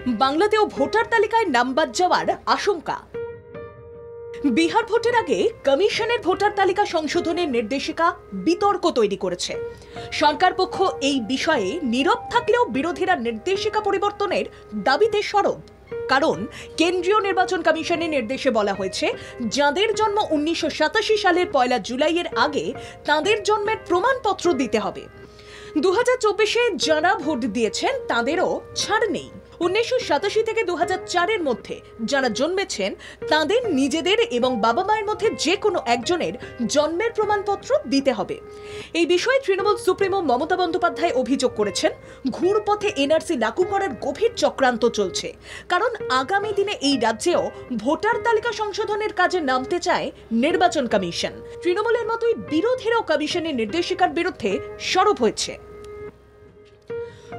বাংলাতেও ভোটার তালিকায় নাম বাদ যাওয়ার আশঙ্কা। বিহার ভোটের আগে কমিশনের ভোটার তালিকা সংশোধনের নির্দেশিকা বিতর্ক তৈরি করেছে। সরকার পক্ষ এই বিষয়ে নীরব থাকলেও বিরোধীরা নির্দেশিকা পরিবর্তনের দাবিতে সরব। কারণ কেন্দ্রীয় নির্বাচন কমিশনের নির্দেশে বলা হয়েছে, যাদের জন্ম 1987 সালের 1 জুলাইয়ের আগে তাদের জন্মের প্রমাণপত্র দিতে হবে। 2024-এ যারা ভোট দিয়েছেন তাদেরও ছাড় নেই। 1987 থেকে 2004-এর মধ্যে যারা জন্মেছেন তাদের নিজেদের এবং বাবা মায়ের মধ্যে যে কোনো একজনের জন্মের প্রমাণপত্র দিতে হবে। এই বিষয়ে তৃণমূল সুপ্রিমো মমতা বন্দ্যোপাধ্যায় অভিযোগ করেছেন, ঘুরপথে এনআরসি লাগু করার গভীর চক্রান্ত চলছে। কারণ আগামী দিনে এই রাজ্যেও ভোটার তালিকা সংশোধনের কাজে নামতে চায় নির্বাচন কমিশন। তৃণমূলের মতোই বিরোধীরাও কমিশনের নির্দেশিকার বিরুদ্ধে সরব হয়েছে।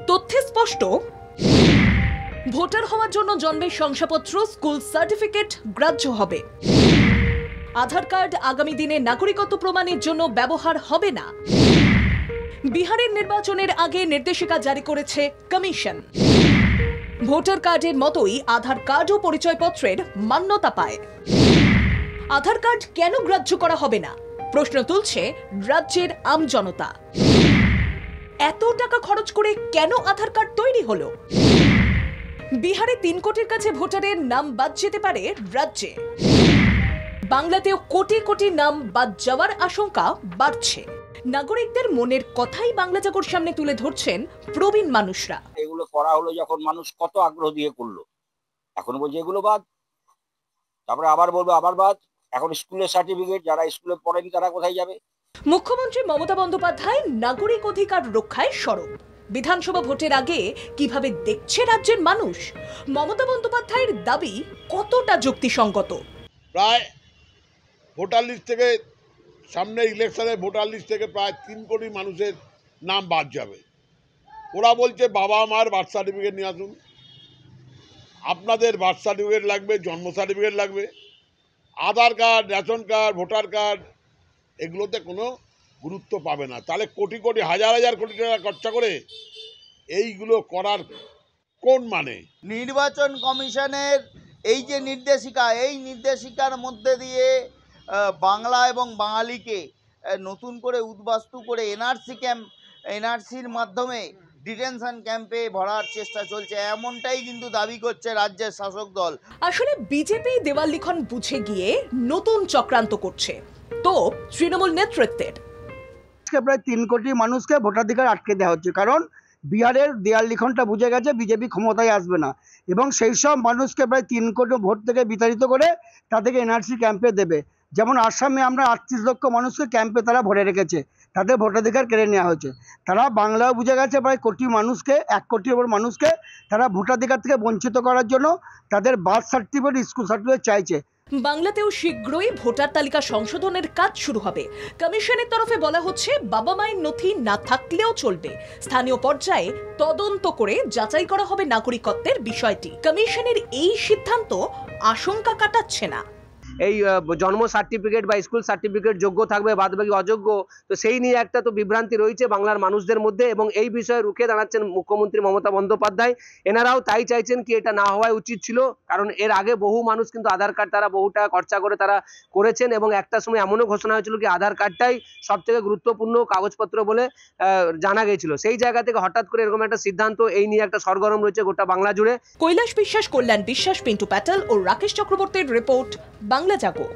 তথ্যে স্পষ্ট, ভোটার হওয়ার জন্য জন্মের শংসাপত্র, স্কুল সার্টিফিকেট গ্রাহ্য হবে। আধার কার্ড আগামী দিনে নাগরিকত্ব প্রমাণের জন্য ব্যবহার হবে না। বিহারের নির্বাচনের আগে নির্দেশিকা জারি করেছে কমিশন। ভোটার কার্ডের মতোই আধার কার্ডও পরিচয়পত্রের মান্যতা পায়। আধার কার্ড কেন গ্রাহ্য করা হবে না প্রশ্ন তুলছে রাজ্যের আমজনতা। এত টাকা খরচ করে কেন আধার কার্ড তৈরি হলো? বিহারে 3 কোটির কাছে ভোটারের নাম বাদ যেতে পারে রাজ্যে। বাংলাতেও কোটি কোটি নাম বাদ যাওয়ার আশঙ্কা বাড়ছে। নাগরিকদের মনের কথাই বাংলা জাগোর সামনে তুলে ধরছেন প্রবীণ মানুষরা। এগুলো করা হলো যখন মানুষ কত আগ্রহ দিয়ে করলো, এখন বলছে এগুলো বাদ, তারপরে আবার বলবো আবার বাদ। এখন স্কুলের সার্টিফিকেট, যারা স্কুলে পড়েনি তারা কোথায় যাবে? মুখ্যমন্ত্রী মমতা বন্দ্যোপাধ্যায় নাগরিক অধিকার রক্ষায় সরব। বিধানসভা ভোটের আগে কিভাবে দেখছে রাজ্যের মানুষ? মমতা বন্দ্যোপাধ্যায়ের দাবি কতটা যুক্তিসঙ্গত? প্রায় ভোটার লিস্ট থেকে, সামনে ইলেকশনে ভোটার লিস্ট থেকে প্রায় 3 কোটি মানুষের নাম বাদ যাবে। ওরা বলছে বাবা মার বার্থ সার্টিফিকেট নিয়ে আসুন, আপনাদের বার্থ সার্টিফিকেট লাগবে, জন্ম সার্টিফিকেট লাগবে, Aadhaar card, ration card, voter card এগুলোতে কোনো গুরুত্ব পাবে না। তাহলে কোটি কোটি, হাজার হাজার কোটি টাকা খরচা করে এইগুলো করার কোন মানে? নির্বাচন কমিশনের এই যে নির্দেশিকা, এই নির্দেশিকার মধ্যে দিয়ে বাংলা এবং বাঙালিকে নতুন করে উদ্বাস্তু করে এনআরসির মাধ্যমে ডিটেনশন ক্যাম্পে ভরার চেষ্টা চলছে, এমনটাই কিন্তু দাবি করছে রাজ্যের শাসক দল। আসলে বিজেপি দেওয়াল লিখন বুঝে গিয়ে নতুন চক্রান্ত করছে তো তৃণমূল নেতৃত্বের। প্রায় 3 কোটি মানুষকে ভোটাধিকার আটকে দেওয়া হচ্ছে, কারণ বিহারের দেয়াল লিখনটা বুঝে গেছে বিজেপি ক্ষমতায় আসবে না, এবং সেই সব মানুষকে প্রায় 3 কোটি ভোট থেকে বিতাড়িত করে তাদেরকে এনআরসি ক্যাম্পে দেবে। যেমন আসামে আমরা 38 লক্ষ মানুষকে ক্যাম্পে তারা ভরে রেখেছে, তাদের ভোটাধিকার কেড়ে নেওয়া হয়েছে। তারা বাংলাও বুঝে গেছে প্রায় কোটি মানুষকে, 1 কোটির ওপর মানুষকে তারা ভোটাধিকার থেকে বঞ্চিত করার জন্য তাদের বার্থ সার্টিফিকেট, স্কুল সার্টিফিকেট চাইছে। বাংলাতেও শীঘ্রই ভোটার তালিকা সংশোধনের কাজ শুরু হবে। কমিশনের তরফে বলা হচ্ছে, বাবা মায়ের নথি না থাকলেও চলবে। স্থানীয় পর্যায়ে তদন্ত করে যাচাই করা হবে নাগরিকত্বের বিষয়টি। কমিশনের এই সিদ্ধান্ত আশঙ্কা কাটাচ্ছে না। এই জন্ম সার্টিফিকেট বা স্কুল সার্টিফিকেট যোগ্য থাকবে, বাদবাকি অযোগ্য, তো সেই নিয়ে একটা তো বিভ্রান্তি রয়েছে বাংলার মানুষদের মধ্যে, এবং এই বিষয়ে রুখে দাঁড়াচ্ছেন মুখ্যমন্ত্রী মমতা বন্দ্যোপাধ্যায়। এনারাও তাই চাইছেন কি এটা না হওয়া উচিত ছিল, কারণ এর আগে বহু মানুষ কিন্তু আধার কার্ড তারা বহু টাকা খরচা করে তারা করেছেন, এবং একটা সময় এমনও ঘোষণা হয়েছিল কি আধার কার্ডটাই সব থেকে গুরুত্বপূর্ণ কাগজপত্র বলে জানা গিয়েছিল। সেই জায়গা থেকে হঠাৎ করে এরকম একটা সিদ্ধান্ত, এই নিয়ে একটা সরগরম রয়েছে গোটা বাংলা জুড়ে। কৈলাস বিশ্বাস, কল্যাণ বিশ্বাস, পিন্টু প্যাটেল ও রাকেশ চক্রবর্তীর রিপোর্ট, বাংলা জাগো।